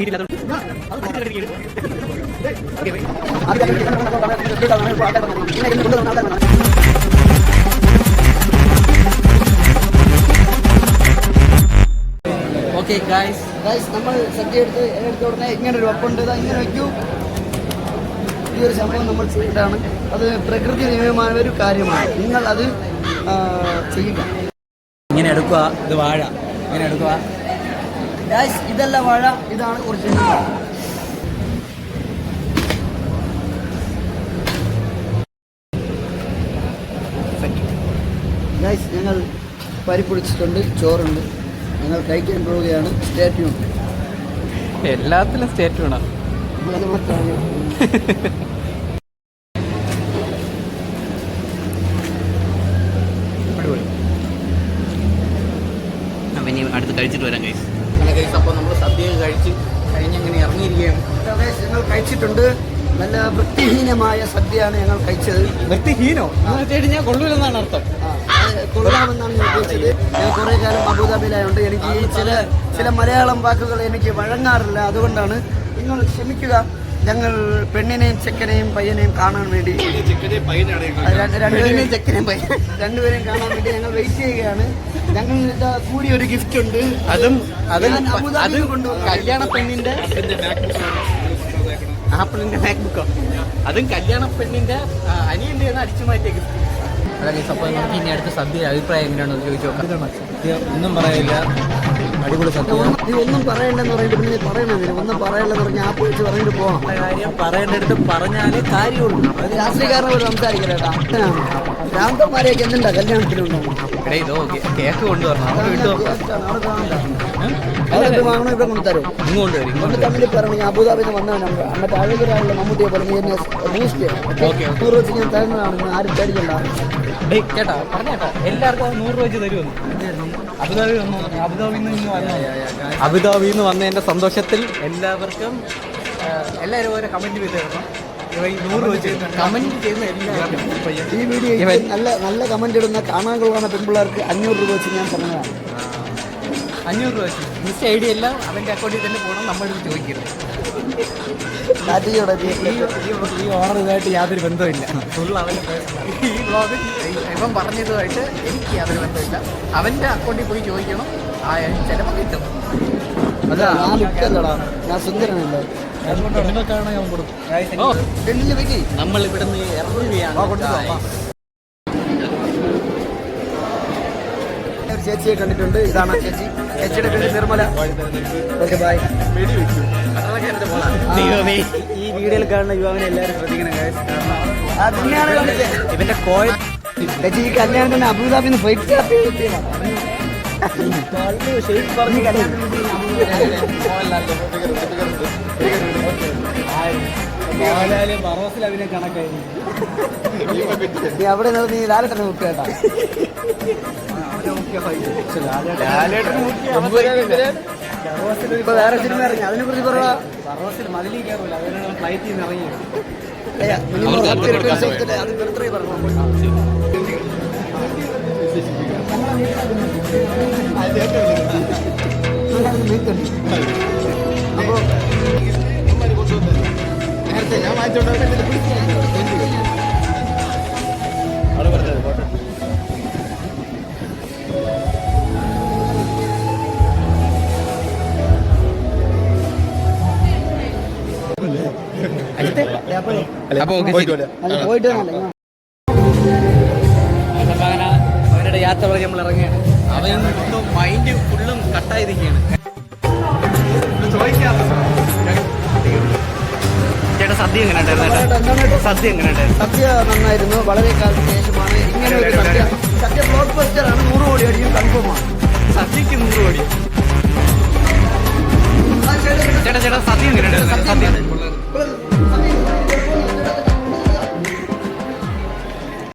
Okay guys നമ്മൾ സദ്യ എടുത്ത ഉടനെ ഇങ്ങനെ ഒരു വെപ്പുണ്ട്, ഇങ്ങനെ വയ്ക്കൂ. ഈ ഒരു സംഭവം നമ്മൾ ചെയ്യേണ്ടതാണ്. അത് പ്രകൃതി നിയമമായ ഒരു കാര്യമാണ്. നിങ്ങൾ അത് ചെയ്യുക. ഇങ്ങനെ എടുക്കുക. ഇത് വാഴ ഇങ്ങനെ എടുക്കുക. ഗൈസ് ഇതല്ല വാഴ, ഇതാണ് ഒറിജിനൽ. ഗൈസ് ഞങ്ങൾ പരിപ്പൊടിച്ചിട്ടുണ്ട്, ചോറുണ്ട്, ഞങ്ങൾ കഴിക്കാൻ പോവുകയാണ്. സ്റ്റേറ്റ് ഉണ്ട്, എല്ലാത്തിലും സ്റ്റേറ്റ് വേണം. അപ്പം ഇനി അടുത്ത് കഴിച്ചിട്ട് വരാം ഗൈസ്. അപ്പോൾ നമ്മൾ സദ്യ കഴിഞ്ഞങ്ങനെ ഇറങ്ങിയിരിക്കുകയാണ്. ഞങ്ങൾ കഴിച്ചിട്ടുണ്ട്. നല്ല വൃത്തിഹീനമായ സദ്യയാണ് ഞങ്ങൾ കഴിച്ചത്. വൃത്തിഹീനോ എന്ന് വെച്ച് കഴിഞ്ഞാൽ കൊള്ളൂലെന്നാണ് അർത്ഥം. കൊള്ളാമെന്നാണ് ഞാൻ ഉദ്ദേശിച്ചത്. ഞാൻ കുറേ കാലം അബുദാബിയിലായതുകൊണ്ട് എനിക്ക് ചില മലയാളം വാക്കുകൾ എനിക്ക് വഴങ്ങാറില്ല. അതുകൊണ്ടാണ് നിങ്ങൾ ക്ഷമിക്കുക. ഞങ്ങൾ പെണ്ണിനെയും ചെക്കനെയും പയ്യനെയും കാണാൻ വേണ്ടി രണ്ടുപേരെയും കാണാൻ വേണ്ടി ഞങ്ങൾ വെയിറ്റ് ചെയ്യുകയാണ്. ഞങ്ങൾ കൂടി ഒരു ഗിഫ്റ്റ് ഉണ്ട്. അതും കല്യാണ പെണ്ണിന്റെ ആപ്പിളിന്റെ മാക്ബുക്കോ, അതും കല്യാണ പെണ്ണിന്റെ അനിയന്റെ അടിച്ചു മാറ്റിയ ഗിഫ്റ്റ്. അതൊക്കെ അപ്പോൾ നമുക്ക് ഇനി അടുത്ത സദ്യ അഭിപ്രായം എങ്ങനെയാണെന്ന് ചോദിച്ചു നോക്കാം. സദ്യ ഒന്നും പറയില്ല, അടിപൊളി സദ്യ. നീ ഒന്നും പറയണ്ടെന്ന് പറഞ്ഞിട്ട് പിന്നെ പറയണമെന്നില്ല. ഒന്നും പറയണ്ടെന്ന് പറഞ്ഞാൽ ആപ്പ് വെച്ച് പറഞ്ഞിട്ട് പോകാം. കാര്യം പറയേണ്ടടുത്ത് പറഞ്ഞാലേ കാര്യമുള്ളൂ. അത് രാഷ്ട്രീയക്കാരനെ പോലും സംസാരിക്കലേട്ടാ. ഭ്രാന്തന്മാരെയൊക്കെ എന്തുണ്ടാ കല്യാണത്തിനുണ്ടോ? ഇതോ കേക്ക് കൊണ്ടുവരണം. വാങ്ങണം, ഇവിടെ കൊണ്ടുതരും. കൊണ്ട് തമ്മിൽ പറയണെങ്കിൽ അബുദാബിന്ന് വന്നവനാണ്. മറ്റേ അഴകൊരാളുടെ മമ്മൂട്ടിയെ പറഞ്ഞ് ബൂസ്റ്റ് 100 വെച്ച് ഞാൻ തരുന്നതാണ്. ആരും പേടിക്കണ്ട കേട്ടാ, പറഞ്ഞേട്ടാ. എല്ലാവർക്കും 100 രൂപ വെച്ച് തരുമെന്ന്. അബുദാബിയിൽ നിന്ന് വന്നതിന്റെ സന്തോഷത്തിൽ എല്ലാവർക്കും എല്ലാവരും ഓരോ കമന്റ് ചെയ്ത് തരണം. 100 രൂപ വെച്ച് കമന്റ് ചെയ്യുന്ന എല്ലാവർക്കും ഈ വീഡിയോ നല്ല കമന്റ് ഇടുന്ന കാണാൻ കൊള്ളുന്ന പെൺപിള്ളേർക്ക് 500 രൂപ വെച്ച് ഞാൻ പറഞ്ഞതാണ്. 500 രൂപ വെച്ച് മിസ് ഐ ഡി എല്ലാം അവൻ്റെ അക്കൗണ്ടിൽ തന്നെ പോകണം. നമ്മളിത് ചോദിക്കരുത്. ഈ ഓർഡർ ഇതായിട്ട് യാതൊരു ബന്ധമില്ല. ഫുൾ അവൻ്റെ ഈ ബ്ലോഗ് ഇവൻ പറഞ്ഞതുമായിട്ട് എനിക്ക് യാതൊരു ബന്ധമില്ല. അവൻ്റെ അക്കൗണ്ടിൽ പോയി ചോദിക്കണം. ചിലപ്പോൾ കിട്ടും. അതാ ഞാൻ സുന്ദരനല്ലേ. നമ്മൾ ഇവിടുന്ന് ഇറങ്ങുകയാണ്. ചേച്ചിയെ കണ്ടിട്ടുണ്ട്. ഇതാണ് ചേച്ചി. ചേച്ചിയുടെ പേര് നിർമ്മല. Okay bye. ഈ വീഡിയോയിൽ കാണുന്ന യുവാവിനെ എല്ലാവരും ശ്രദ്ധിക്കണം. ഇവന്റെ കോയ ചേച്ചി ഈ കല്യാണത്തിന് അബുദാബിന്ന് ഫ്ലൈറ്റ് നീ അവിടെ നിന്ന് നീ ലാലേട്ടനെ മുക്ക് കേട്ടാ. ഇപ്പൊ വേറെ സിനിമ ഇറങ്ങി, അതിനെ കുറിച്ച് പറയാ. മതിലി കയറൂല, അതിനാണ് ഫ്ലൈറ്റിൽ നിന്ന് ഇറങ്ങിയത്. അത് ബർത്ത്ഡേ പറഞ്ഞു. അപ്പോ നേരത്തെ ഞാൻ വാങ്ങിച്ചോണ്ട് പോയിട്ട് അവരുടെ യാത്ര വഴി നമ്മൾ ഇറങ്ങിയാണ്. അവൻ മൈൻഡ് ഫുള്ളും കട്ടായിരിക്കുകയാണ്. ചേട്ടാ സദ്യ എങ്ങനെ ഉണ്ടായിരുന്നു? സദ്യ എങ്ങനെ ഉണ്ടായിരുന്നു? സദ്യ നന്നായിരുന്നു. വളരെ കാലത്തിന് ശേഷമാണ് ഇങ്ങനെ ഒരു സദ്യ. ബ്ലോക്ക് ബസ്റ്ററാണ്. 100 കോടി അടിയും കൺഫേമാണ്.